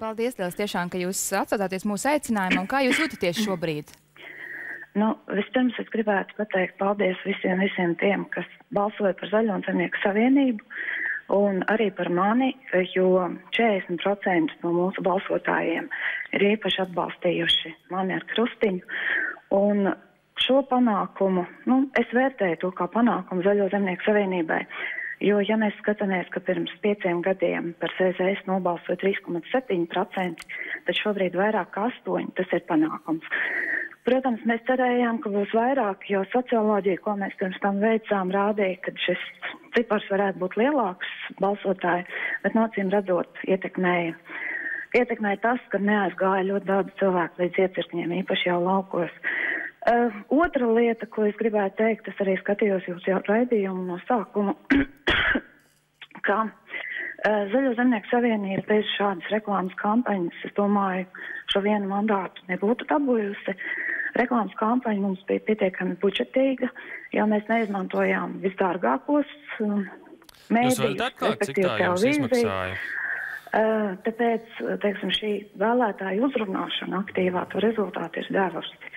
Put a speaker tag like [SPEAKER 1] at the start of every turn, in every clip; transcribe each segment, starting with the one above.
[SPEAKER 1] Paldies, liels tiešām, ka jūs atsaucāties mūsu aicinājumam. Kā jūs jūtaties šobrīd?
[SPEAKER 2] Vispirms es gribētu pateikt paldies visiem tiem, kas balsoja par Zaļo zemnieku savienību un arī par mani, jo 40% no mūsu balsotājiem ir īpaši atbalstījuši mani ar krustiņu. Un šo panākumu, es vērtēju to kā panākumu Zaļo zemnieku savienībai, jo, ja mēs skatāmies, ka pirms 5 gadiem par CZS nobalsoja 3,7%, tad šobrīd vairāk kā 8%, tas ir panākums. Protams, mēs cerējām, ka būs vairāk, jo socioloģija, ko mēs pirms tam veicām, rādīja, ka šis cipars varētu būt lielāks balsotāji, bet nocīm redzot ietekmēja tas, ka neaizgāja ļoti daudz cilvēku līdz iecirkņiem, īpaši jau laukos. Otra lieta, ko es gribētu teikt, es arī skatījos jūsu raidījumu no sākuma, ka Zaļo zemnieku savienība bez šādas reklāmas kampaņas, es domāju, šo vienu mandātu nebūtu dabūjusi. Reklāmas kampaņa mums bija pietiekami budžetīga, jo mēs neizmantojām visdārgākos mēdījus,
[SPEAKER 3] Jūs varat atklāt, cik tā jums izmaksāja?
[SPEAKER 2] Tāpēc, teiksim, šī vēlētāju uzrunāšana aktīvā to rezultātu ir devusi.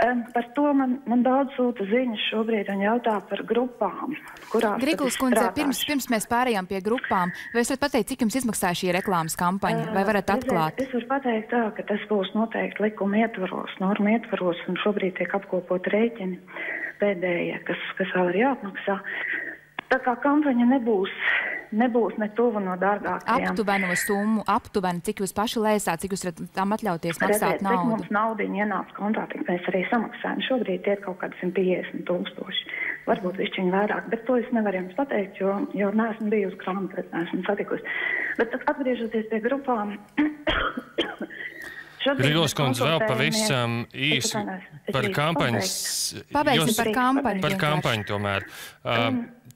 [SPEAKER 2] Par to man daudz sūta ziņas šobrīd un jautā par grupām, kurās
[SPEAKER 1] Griguls kundze, pirms mēs pārējām pie grupām, vai jūs varat pateikt, cik jums izmaksāja šī reklāmas kampaņa, vai varat atklāt?
[SPEAKER 2] Es varu pateikt tā, ka tas būs noteikti likuma ietvaros, norma ietvaros, un šobrīd tiek apkopot rēķini pēdējie, kas vēl ir jāapmaksā. Tā kā kampaņa nebūs ne tuvu no dārgākajām.
[SPEAKER 1] Aptuveno summu, cik jūs paši lēsāt, cik jūs varat tam atļauties maksāt naudu?
[SPEAKER 2] Cik mums naudiņa ienāca kontā, tik mēs arī samaksājam. Šobrīd ir kaut kādi 150 000. Varbūt višķiņi vairāk, bet to es nevaru jums pateikt, jo neesmu bijusi grāmatvedē, neesmu satikusi. Bet atgriežoties pie grupām...
[SPEAKER 3] Griguls kundze, vēl pavisam īsi par kampaņas...
[SPEAKER 1] Pabeigsim par kampaņu.
[SPEAKER 3] Par kampaņu tomēr.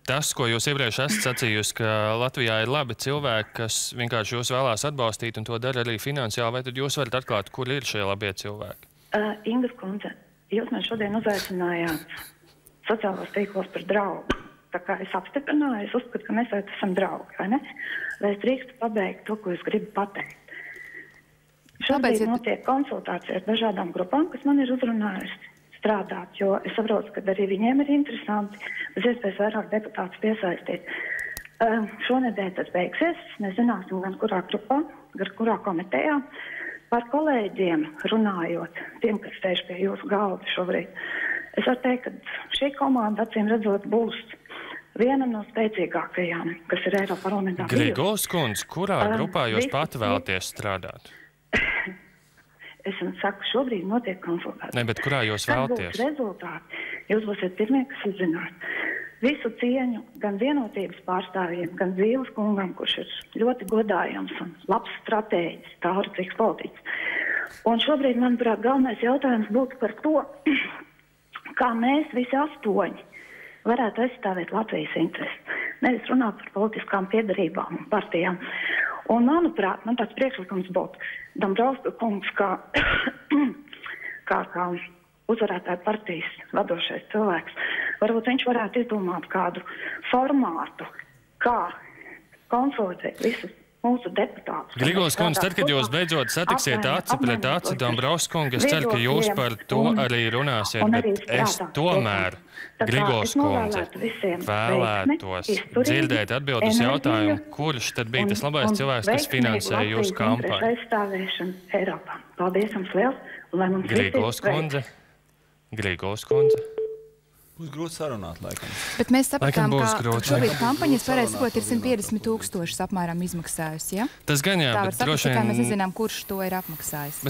[SPEAKER 3] Tas, ko jūs iepriekš esat sacījusi, ka Latvijā ir labi cilvēki, kas vienkārši jūs vēlās atbalstīt un to dara arī finansiāli, vai tad jūs varat atklāt, kur ir šie labie cilvēki?
[SPEAKER 2] Ingas kundze, jūs man šodien uzaicinājāt sociālos tīklos par draugu. Tā kā es apstiprināju, es uzskatu, ka mēs esam draugi, vai ne? Vai es drīkstu pabeigt to, ko es gribu pateikt? Šobrīd notiek konsultācija ar dažādām grupām, kas man ir uzrunājusi strādāt, jo es saprotu, ka arī viņiem ir interesanti bez iespējas vairāk deputātus piesaistīt. Šonedēļ tas beigsies, mēs zināsim gan kurā grupā, gan kurā komitejā. Par kolēģiem runājot, tiem, kas sēž pie jūsu galda šobrīd, es varu teikt, ka šī komanda acīm redzot būs viena no spēcīgākajām, kas ir Eiropas parlamentā.
[SPEAKER 3] Griguls kundze, kurā grupā jūs pati vēlaties strādāt?
[SPEAKER 2] Es jums saku, šobrīd notiek konsultācija.
[SPEAKER 3] Ne, bet kurā jūs vēlaties?
[SPEAKER 2] Būs rezultāti. Jūs būsiet pirmie, kas uzzināt. Visu cieņu gan vienotības pārstāvjiem, gan Zīles kungam, kurš ir ļoti godājams un labs stratēģis, tālredzīgs politiķis. Un šobrīd, manuprāt, galvenais jautājums būtu par to, kā mēs visi 8 varētu aizstāvēt Latvijas intereses. Nevis runāt par politiskām piedarībām un partijām. Un, manuprāt, man tāds priekšlikums būtu Dombrovska kungs, kā uzvarētāja partijas vadošais cilvēks. Varbūt viņš varētu izdomāt kādu formātu, kā konsolidēt visus mūsu deputātus.
[SPEAKER 3] Griguls kundze, tad, kad jūs beidzot satiksiet aci pret aci Dombrovska kungu, es ceru, ka jūs par to arī runāsiet, bet es tomēr, Griguls kundze, vēlētos dzirdēt atbildi uz jautājumu, kurš tad bija tas labais cilvēks, kas finansēja jūsu kampaņu.
[SPEAKER 2] Paldies jums liels.
[SPEAKER 3] Griguls kundze.
[SPEAKER 4] Būs grūti sarunāt, laikam.
[SPEAKER 1] Bet mēs sapratām, ka šobrīd kampaņas, varēs sakot, ir 150 000 apmēram izmaksājusi, ja?
[SPEAKER 3] Tas gan jā, bet droši vien...
[SPEAKER 1] Tā mēs nezinām, kurš to ir apmaksājis.